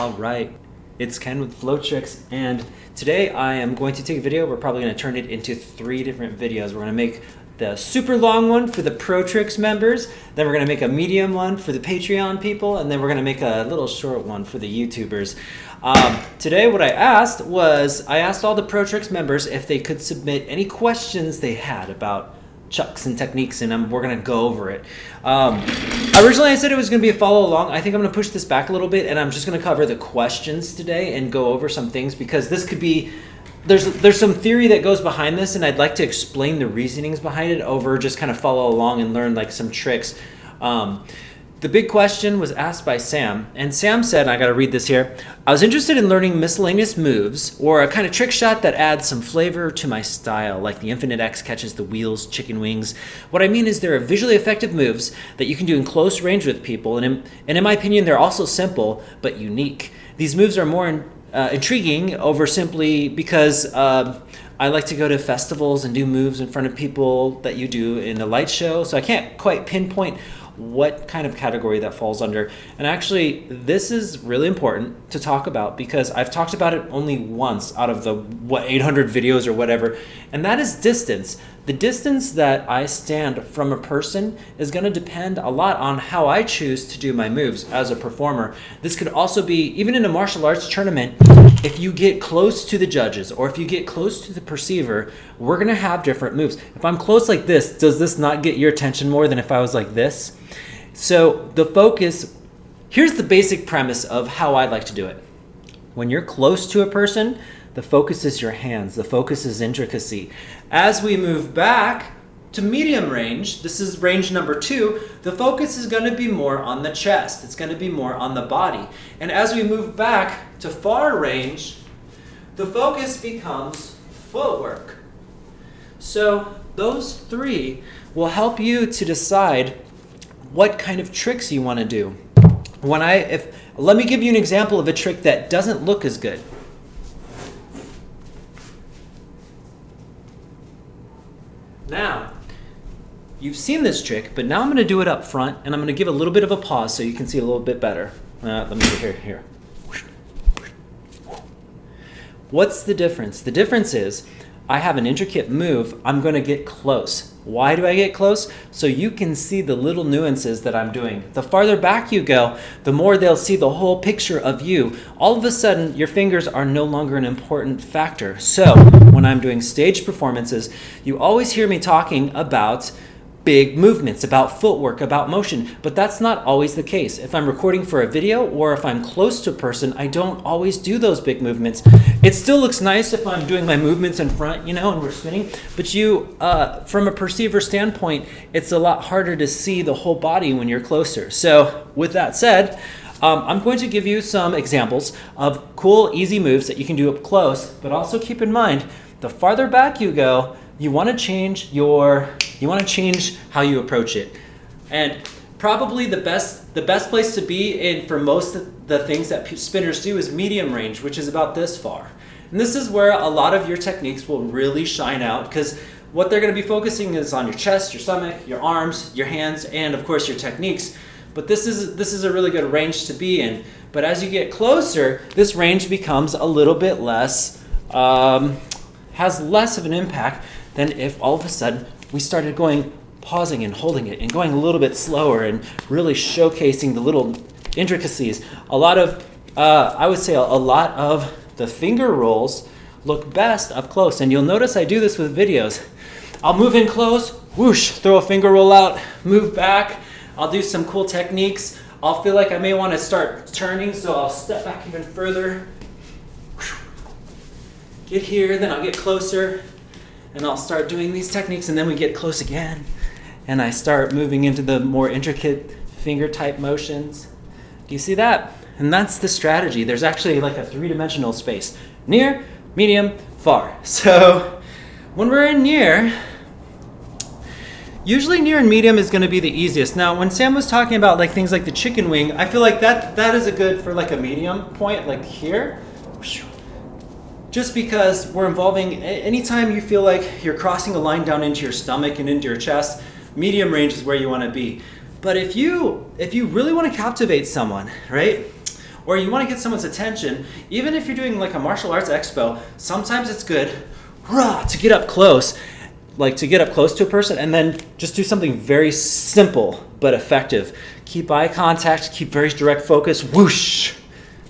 All right, it's Ken with Protricks, and today I am going to take a video. We're probably going to turn it into 3 different videos. We're going to make the super long one for the Protricks members, then we're going to make a medium one for the Patreon people, and then we're going to make a little short one for the YouTubers. Today what I asked all the Protricks members if they could submit any questions they had about chucks and techniques, and we're going to go over it. Originally I said it was going to be a follow along. I think I'm going to push this back a little bit, and I'm just going to cover the questions today and go over some things, because this could be, there's some theory that goes behind this, and I'd like to explain the reasonings behind it over just kind of follow along and learn like some tricks. The big question was asked by Sam, and Sam said, and I got to read this here, I was interested in learning miscellaneous moves or a kind of trick shot that adds some flavor to my style, like the Infinite X catches the wheels, chicken wings. What I mean is there are visually effective moves that you can do in close range with people, and in my opinion, they're also simple but unique. These moves are more intriguing over simply because I like to go to festivals and do moves in front of people that you do in a light show, so I can't quite pinpoint what kind of category that falls under. And actually, this is really important to talk about because I've talked about it only once out of the 800 videos or whatever, and that is distance. The distance that I stand from a person is going to depend a lot on how I choose to do my moves as a performer. This could also be, even in a martial arts tournament, if you get close to the judges or if you get close to the perceiver, we're going to have different moves. If I'm close like this, does this not get your attention more than if I was like this? So the focus, here's the basic premise of how I like to do it. When you're close to a person, the focus is your hands. The focus is intricacy. As we move back to medium range, this is range number 2, the focus is going to be more on the chest. It's going to be more on the body. And as we move back to far range, the focus becomes footwork. So those 3 will help you to decide what kind of tricks you want to do. Let me give you an example of a trick that doesn't look as good. Now, you've seen this trick, but now I'm going to do it up front, and I'm going to give a little bit of a pause so you can see a little bit better. Let me get here. What's the difference? The difference is I have an intricate move. I'm going to get close. Why do I get close? So you can see the little nuances that I'm doing. The farther back you go, the more they'll see the whole picture of you. All of a sudden, your fingers are no longer an important factor. So when I'm doing stage performances, you always hear me talking about big movements, about footwork, about motion, but that's not always the case. If I'm recording for a video or if I'm close to a person, I don't always do those big movements. It still looks nice if I'm doing my movements in front, and we're spinning, but from a perceiver standpoint, it's a lot harder to see the whole body when you're closer. So with that said, I'm going to give you some examples of cool, easy moves that you can do up close, but also keep in mind, the farther back you go, you want to change how you approach it. And probably the best place to be in for most of the things that spinners do is medium range, which is about this far. And this is where a lot of your techniques will really shine out, because what they're going to be focusing is on your chest, your stomach, your arms, your hands, and of course your techniques. But this is a really good range to be in. But as you get closer, this range becomes a little bit less, has less of an impact than if all of a sudden we started pausing and holding it and going a little bit slower and really showcasing the little intricacies. I would say a lot of the finger rolls look best up close, and you'll notice I do this with videos. I'll move in close, whoosh, throw a finger roll out, move back, I'll do some cool techniques. I'll feel like I may want to start turning, so I'll step back even further, get here, then I'll get closer, and I'll start doing these techniques, and then we get close again, and I start moving into the more intricate finger type motions. Do you see that? And that's the strategy. There's actually like a 3-dimensional space. Near, medium, far. So when we're in near, usually near and medium is going to be the easiest. Now, when Sam was talking about like things like the chicken wing, I feel like that is a good for like a medium point, like here. Just because we're involving, anytime you feel like you're crossing a line down into your stomach and into your chest, medium range is where you want to be. But if you really want to captivate someone, right? or you want to get someone's attention, even if you're doing like a martial arts expo, sometimes it's good to get up close, like to get up close to a person and then just do something very simple but effective. Keep eye contact, keep very direct focus, whoosh,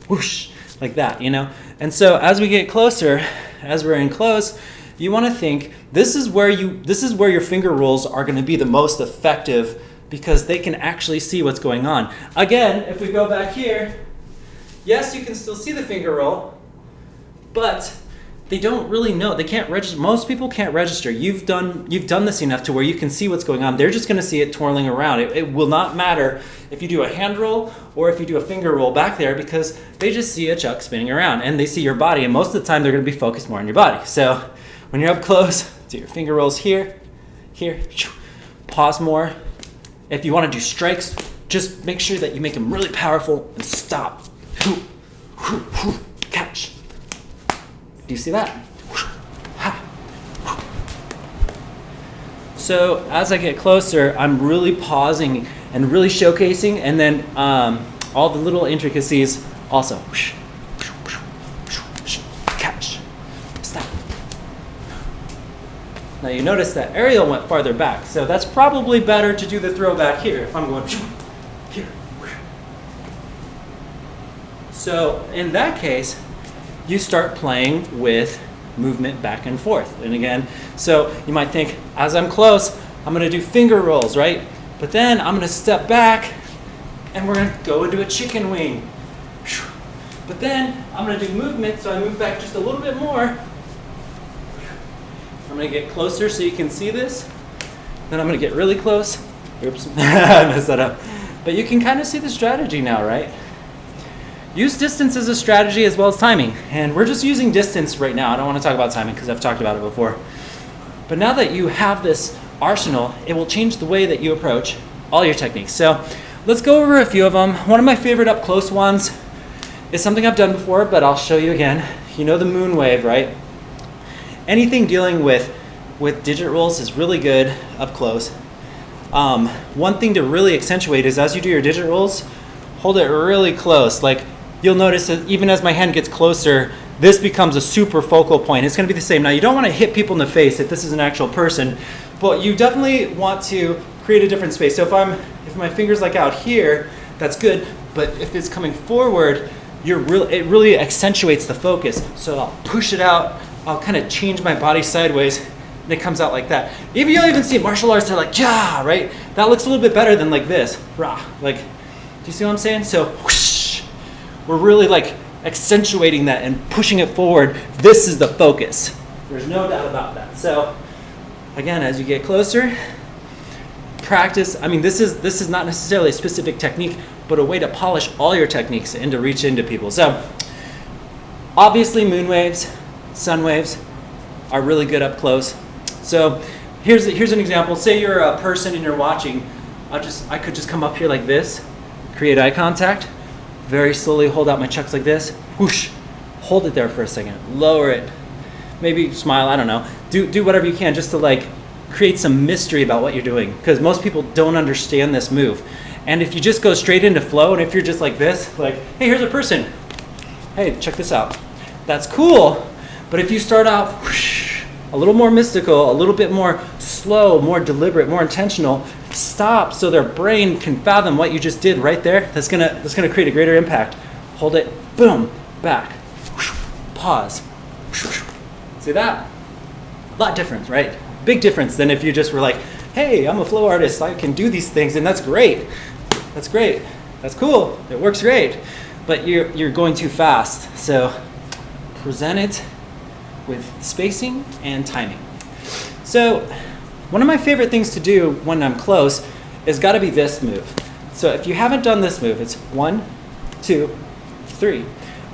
whoosh, like that, you know? And so as we get closer, as we're in close, you want to think this is where your finger rolls are going to be the most effective because they can actually see what's going on. Again, if we go back here, yes, you can still see the finger roll, but they don't really know. They can't register. Most people can't register. You've done this enough to where you can see what's going on. They're just going to see it twirling around. It will not matter if you do a hand roll or if you do a finger roll back there because they just see a chuck spinning around and they see your body. And most of the time, they're going to be focused more on your body. So when you're up close, do your finger rolls here, here. Pause more. If you want to do strikes, just make sure that you make them really powerful and stop. Catch. Do you see that? So as I get closer, I'm really pausing and really showcasing, and then all the little intricacies also. Catch. Stop. Now you notice that Ariel went farther back, so that's probably better to do the throw back here if I'm going here. So in that case, you start playing with movement back and forth. And again, so you might think, as I'm close, I'm gonna do finger rolls, right? But then I'm gonna step back and we're gonna go into a chicken wing. But then I'm gonna do movement, so I move back just a little bit more. I'm gonna get closer so you can see this. Then I'm gonna get really close. Oops, I messed that up. But you can kind of see the strategy now, right? Use distance as a strategy as well as timing. And we're just using distance right now. I don't want to talk about timing because I've talked about it before. But now that you have this arsenal, it will change the way that you approach all your techniques. So let's go over a few of them. One of my favorite up close ones is something I've done before, but I'll show you again. You know the moon wave, right? Anything dealing with digit rolls is really good up close. One thing to really accentuate is as you do your digit rolls, hold it really close. Like you'll notice that even as my hand gets closer, this becomes a super focal point. It's going to be the same. Now you don't want to hit people in the face if this is an actual person, but you definitely want to create a different space. So if my finger's like out here, that's good. But if it's coming forward, it really accentuates the focus. So I'll push it out. I'll kind of change my body sideways, and it comes out like that. You'll even see martial artists are like, yeah, right? That looks a little bit better than like this, rah. Like, do you see what I'm saying? So whoosh, we're really like accentuating that and pushing it forward. This is the focus. There's no doubt about that. So again, as you get closer, practice. I mean, this is not necessarily a specific technique, but a way to polish all your techniques and to reach into people. So obviously moon waves, sun waves are really good up close. So here's an example. Say you're a person and you're watching. I could just come up here like this, create eye contact, very slowly hold out my chucks like this, whoosh, hold it there for a second, lower it, maybe smile, I don't know. Do whatever you can just to like create some mystery about what you're doing, because most people don't understand this move. And if you just go straight into flow, and if you're just like this, like, hey, here's a person, hey, check this out, that's cool. But if you start out whoosh, a little more mystical, a little bit more slow, more deliberate, more intentional, stop so their brain can fathom what you just did right there. That's gonna create a greater impact. Hold it, boom, back, whoosh, pause. Whoosh. See that? A lot different, right? Big difference than if you just were like, hey, I'm a flow artist, I can do these things, and that's great. That's great. That's cool. It works great. But you're going too fast. So present it with spacing and timing. So one of my favorite things to do when I'm close is got to be this move. So if you haven't done this move, it's 1, 2, 3.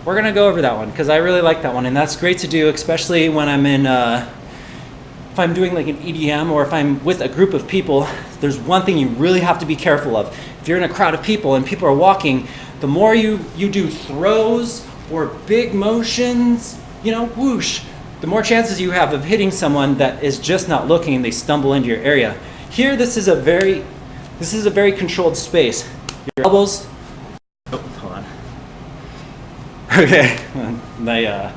We're going to go over that one because I really like that one, and that's great to do, especially when I'm in, if I'm doing like an EDM or if I'm with a group of people. There's one thing you really have to be careful of. If you're in a crowd of people and people are walking, the more you do throws or big motions, whoosh, the more chances you have of hitting someone that is just not looking and they stumble into your area. Here, this is a very controlled space. Your elbows, hold on. Okay, my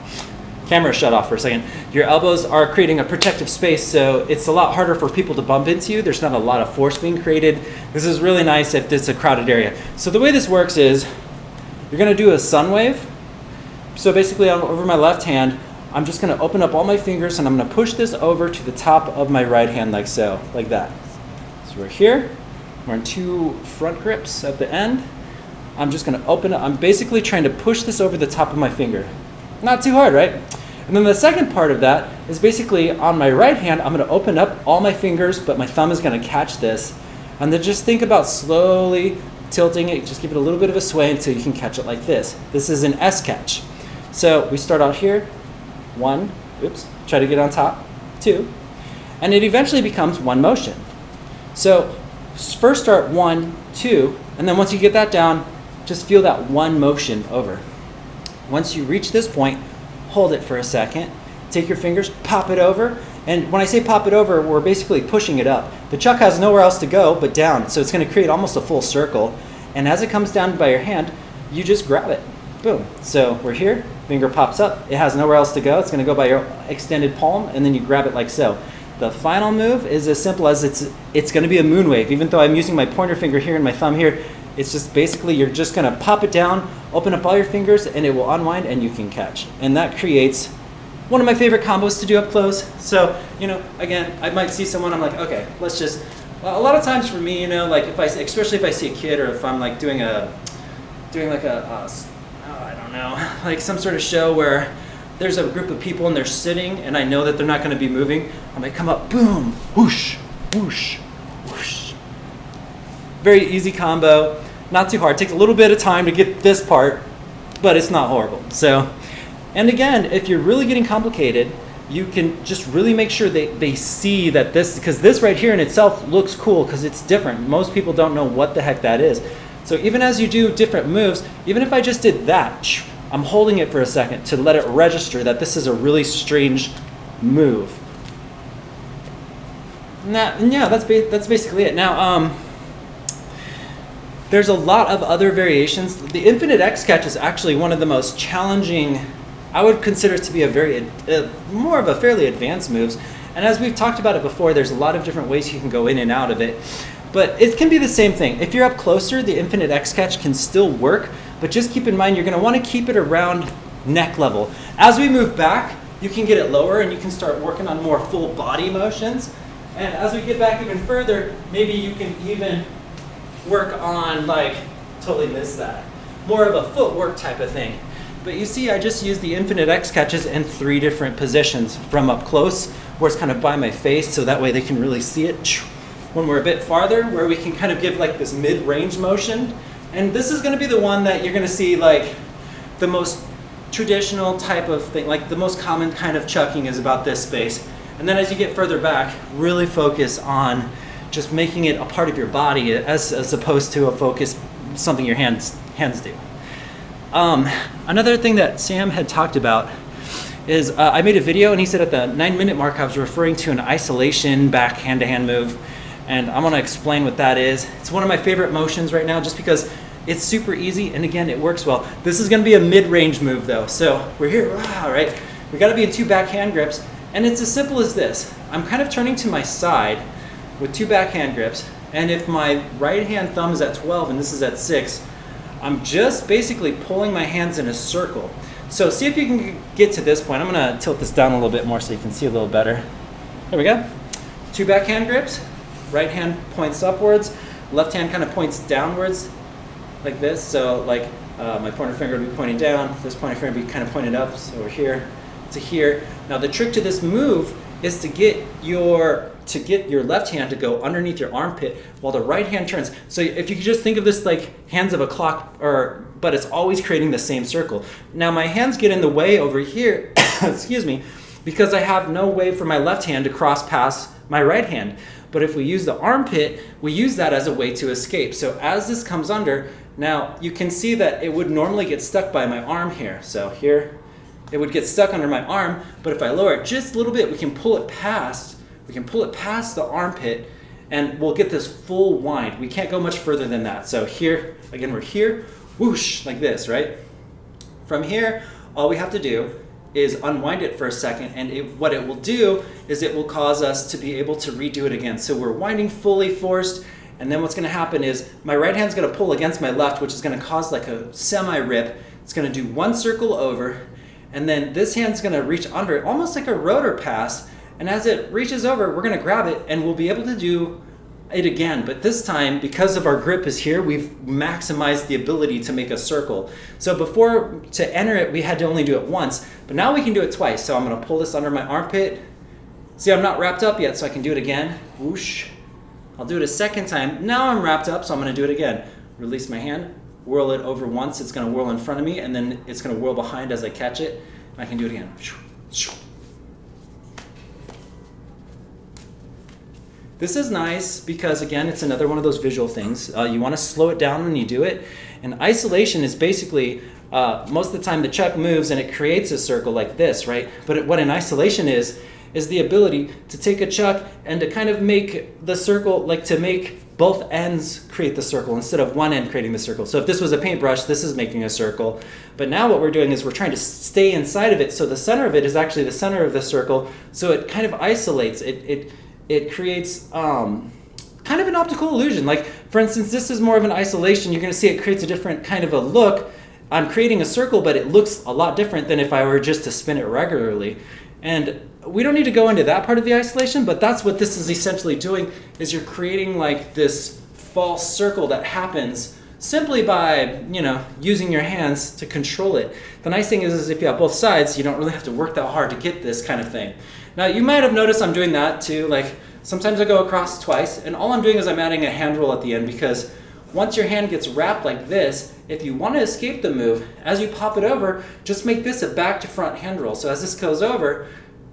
camera shut off for a second. Your elbows are creating a protective space, so it's a lot harder for people to bump into you. There's not a lot of force being created. This is really nice if it's a crowded area. So the way this works is you're going to do a sun wave. So basically over my left hand, I'm just going to open up all my fingers and I'm going to push this over to the top of my right hand like so, like that. So we're here. We're in 2 front grips at the end. I'm just going to open it. I'm basically trying to push this over the top of my finger. Not too hard, right? And then the second part of that is basically on my right hand, I'm going to open up all my fingers, but my thumb is going to catch this. And then just think about slowly tilting it. Just give it a little bit of a sway until you can catch it like this. This is an S catch. So we start out here. 1, oops, try to get on top. 2. And it eventually becomes 1 motion. So first start 1, 2, and then once you get that down, just feel that 1 motion over. Once you reach this point, hold it for a second, take your fingers, pop it over, and when I say pop it over, we're basically pushing it up. The chuck has nowhere else to go but down, so it's going to create almost a full circle, and as it comes down by your hand, you just grab it. Boom. So we're here, finger pops up, it has nowhere else to go, it's going to go by your extended palm, and then you grab it like so. The final move is as simple as it's going to be a moon wave. Even though I'm using my pointer finger here and my thumb here, it's just basically you're just going to pop it down, open up all your fingers, and it will unwind and you can catch. And that creates one of my favorite combos to do up close. So, you know, again, I might see someone, I'm like, okay, let's just, a lot of times for me, you know, like if especially if I see a kid or if I'm like doing like a I don't know, like some sort of show where there's a group of people and they're sitting and I know that they're not going to be moving, I might come up, boom, whoosh, whoosh, whoosh. Very easy combo, not too hard. Takes a little bit of time to get this part, but it's not horrible. So, and again, if you're really getting complicated, you can just really make sure they see that this, because this right here in itself looks cool because it's different. Most people don't know what the heck that is. So even as you do different moves, even if I just did that, I'm holding it for a second to let it register that this is a really strange move. Yeah, that's basically it. Now, there's a lot of other variations. The infinite X catch is actually one of the most challenging, I would consider it to be more of a fairly advanced moves. And as we've talked about it before, there's a lot of different ways you can go in and out of it. But it can be the same thing. If you're up closer, the infinite X catch can still work, but just keep in mind you're going to want to keep it around neck level. As we move back, you can get it lower and you can start working on more full body motions. And as we get back even further, maybe you can even work on, like, totally missed that, more of a footwork type of thing. But you see, I just used the infinite X catches in 3 different positions, from up close, where it's kind of by my face, so that way they can really see it. When we're a bit farther, where we can kind of give like this mid-range motion. And this is going to be the one that you're going to see like the most traditional type of thing, like the most common kind of chucking is about this space. And then as you get further back, really focus on just making it a part of your body as opposed to a focus, something your hands do. Another thing that Sam had talked about is I made a video and he said at the 9-minute mark I was referring to an isolation back hand-to-hand move. And I'm going to explain what that is. It's one of my favorite motions right now just because it's super easy and again, it works well. This is going to be a mid-range move though. So we're here, all right? We got to be in 2 back hand grips and it's as simple as this. I'm kind of turning to my side with 2 back hand grips, and if my right hand thumb is at 12 and this is at 6, I'm just basically pulling my hands in a circle. So see if you can get to this point. I'm going to tilt this down a little bit more so you can see a little better. There we go. 2 back hand grips. Right hand points upwards, left hand kind of points downwards like this. So like my pointer finger would be pointing down, this pointer finger would be kind of pointed up, so we're here to here. Now the trick to this move is to get your left hand to go underneath your armpit while the right hand turns. So if you could just think of this like hands of a clock, but it's always creating the same circle. Now my hands get in the way over here, excuse me, because I have no way for my left hand to cross past my right hand. But if we use the armpit, we use that as a way to escape. So as this comes under, now you can see that it would normally get stuck by my arm here. So here, it would get stuck under my arm, but if I lower it just a little bit, we can pull it past the armpit and we'll get this full wind. We can't go much further than that. So here, again, we're here, whoosh, like this, right? From here, all we have to do is unwind it for a second, and what it will do is it will cause us to be able to redo it again. So we're winding fully forced, and then what's gonna happen is my right hand's gonna pull against my left, which is gonna cause like a semi-rip. It's gonna do one circle over, and then this hand's gonna reach under, almost like a rotor pass, and as it reaches over, we're gonna grab it, and we'll be able to do it again. But this time, because of our grip is here, we've maximized the ability to make a circle. So before, to enter it, we had to only do it once, but now we can do it twice. So I'm gonna pull this under my armpit. See, I'm not wrapped up yet, so I can do it again. Whoosh. I'll do it a second time. Now I'm wrapped up, so I'm gonna do it again. Release my hand, whirl it over once. It's gonna whirl in front of me, and then it's gonna whirl behind as I catch it. And I can do it again. This is nice because, again, it's another one of those visual things. You want to slow it down when you do it. And isolation is basically, most of the time the chuck moves and it creates a circle like this, right? But what an isolation is the ability to take a chuck and to kind of make the circle, like to make both ends create the circle instead of one end creating the circle. So if this was a paintbrush, this is making a circle. But now what we're doing is we're trying to stay inside of it. So the center of it is actually the center of the circle. So it kind of isolates. It creates kind of an optical illusion. Like, for instance, this is more of an isolation. You're going to see it creates a different kind of a look. I'm creating a circle, but it looks a lot different than if I were just to spin it regularly. And we don't need to go into that part of the isolation, but that's what this is essentially doing, is you're creating like this false circle that happens simply by, using your hands to control it. The nice thing is if you have both sides, you don't really have to work that hard to get this kind of thing. Now, you might have noticed I'm doing that too. Like, sometimes I go across twice, and all I'm doing is I'm adding a hand roll at the end, because once your hand gets wrapped like this, if you want to escape the move, as you pop it over, just make this a back to front hand roll. So as this goes over,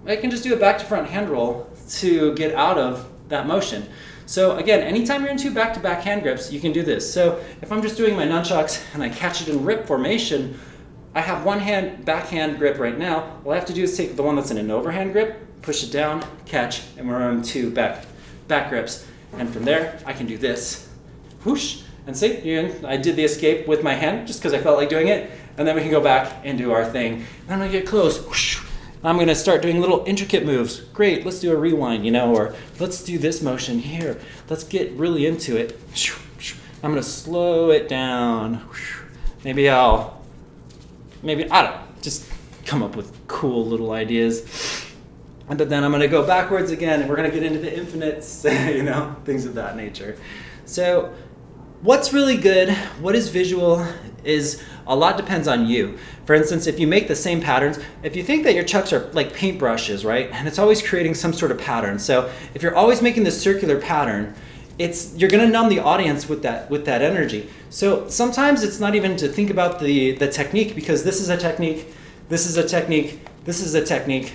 I can just do a back to front hand roll to get out of that motion. So again, anytime you're in two back-to-back hand grips, you can do this. So if I'm just doing my nunchucks and I catch it in rip formation, I have one hand backhand grip right now. All I have to do is take the one that's in an overhand grip, push it down, catch, and we're on two back grips. And from there, I can do this. Whoosh. And see, I did the escape with my hand just because I felt like doing it. And then we can go back and do our thing. And I'm going to get close. Whoosh. I'm going to start doing little intricate moves. Great, let's do a rewind, or let's do this motion here. Let's get really into it. I'm going to slow it down. Maybe I don't know, just come up with cool little ideas. And then I'm going to go backwards again, and we're going to get into the infinites, things of that nature. So what's really good, what is visual, is a lot depends on you. For instance, if you make the same patterns, if you think that your chucks are like paintbrushes, right? And it's always creating some sort of pattern. So if you're always making this circular pattern, you're going to numb the audience with that energy. So sometimes it's not even to think about the technique, because this is a technique, this is a technique, this is a technique.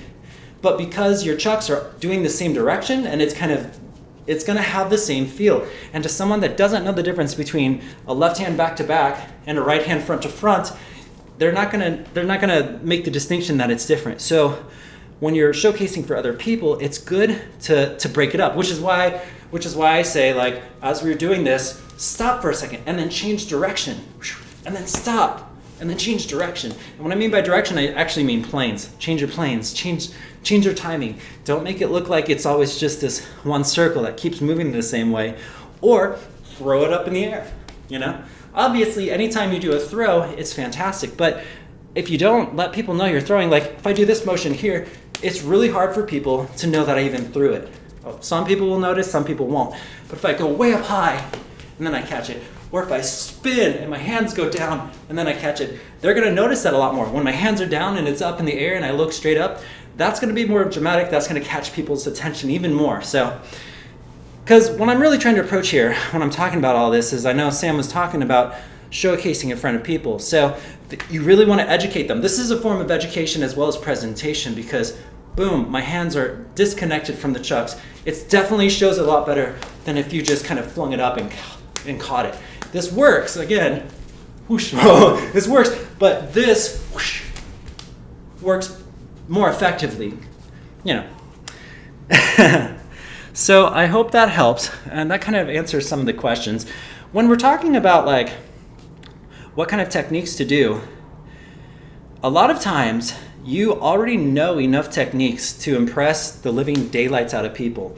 But because your chucks are doing the same direction, and it's going to have the same feel. And to someone that doesn't know the difference between a left hand back to back and a right hand front to front, they're not going to make the distinction that it's different. So when you're showcasing for other people, it's good to break it up, which is why I say, like, as we're doing this, stop for a second and then change direction, and then stop and then change direction. And what I mean by direction, I actually mean planes. Change your planes, change your timing. Don't make it look like it's always just this one circle that keeps moving the same way, or throw it up in the air, Obviously, anytime you do a throw, it's fantastic, but if you don't let people know you're throwing, like if I do this motion here, it's really hard for people to know that I even threw it. Some people will notice, some people won't. But if I go way up high and then I catch it, or if I spin and my hands go down and then I catch it, they're going to notice that a lot more. When my hands are down and it's up in the air and I look straight up, that's going to be more dramatic. That's going to catch people's attention even more. So, because what I'm really trying to approach here when I'm talking about all this is, I know Sam was talking about showcasing in front of people. So you really want to educate them. This is a form of education as well as presentation, because boom, my hands are disconnected from the chucks. It definitely shows a lot better than if you just kind of flung it up and caught it. This works, again, whoosh, this works, but this whoosh, works more effectively, So I hope that helps, and that kind of answers some of the questions. When we're talking about like what kind of techniques to do, a lot of times you already know enough techniques to impress the living daylights out of people.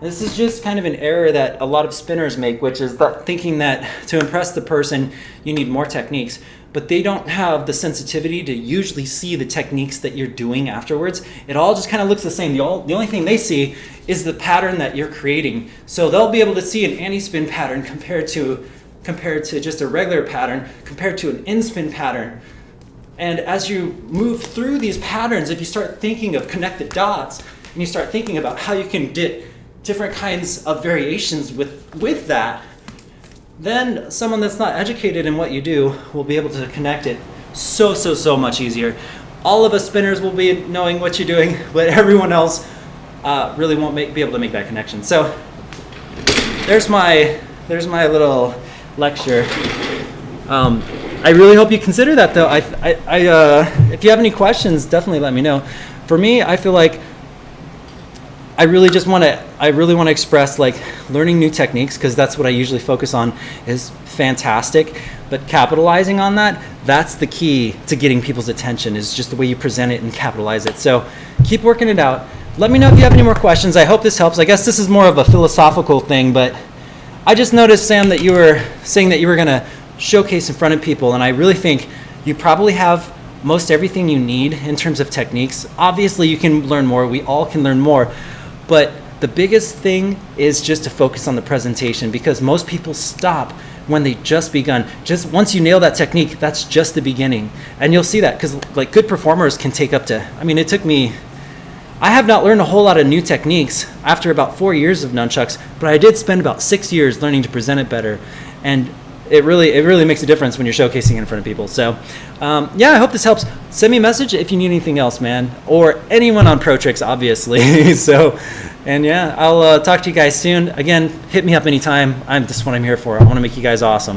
This is just kind of an error that a lot of spinners make, which is thinking that to impress the person you need more techniques, but they don't have the sensitivity to usually see the techniques that you're doing afterwards. It all just kind of looks the same. The only thing they see is the pattern that you're creating. So they'll be able to see an anti-spin pattern compared to just a regular pattern, compared to an in-spin pattern. And as you move through these patterns, if you start thinking of connected dots, and you start thinking about how you can get different kinds of variations with that, then someone that's not educated in what you do will be able to connect it so much easier. All of us spinners will be knowing what you're doing, but everyone else really won't be able to make that connection. So there's my little lecture. I really hope you consider that, though. If you have any questions, definitely let me know. For me, I feel like I really want to express, like, learning new techniques, because that's what I usually focus on, is fantastic. But capitalizing on that, that's the key to getting people's attention, is just the way you present it and capitalize it. So keep working it out. Let me know if you have any more questions. I hope this helps. I guess this is more of a philosophical thing, but I just noticed, Sam, that you were saying that you were going to showcase in front of people, and I really think you probably have most everything you need in terms of techniques. Obviously, you can learn more. We all can learn more. But the biggest thing is just to focus on the presentation, because most people stop when they just begun. Just once you nail that technique, that's just the beginning. And you'll see that, because like good performers can take up to, it took me, I have not learned a whole lot of new techniques after about 4 years of nunchucks, but I did spend about 6 years learning to present it better. And it really makes a difference when you're showcasing in front of people. So yeah, I hope this helps. Send me a message if you need anything else, man, or anyone on Protricks, obviously. So, and yeah, I'll talk to you guys soon. Again, hit me up anytime. This is what I'm here for. I want to make you guys awesome.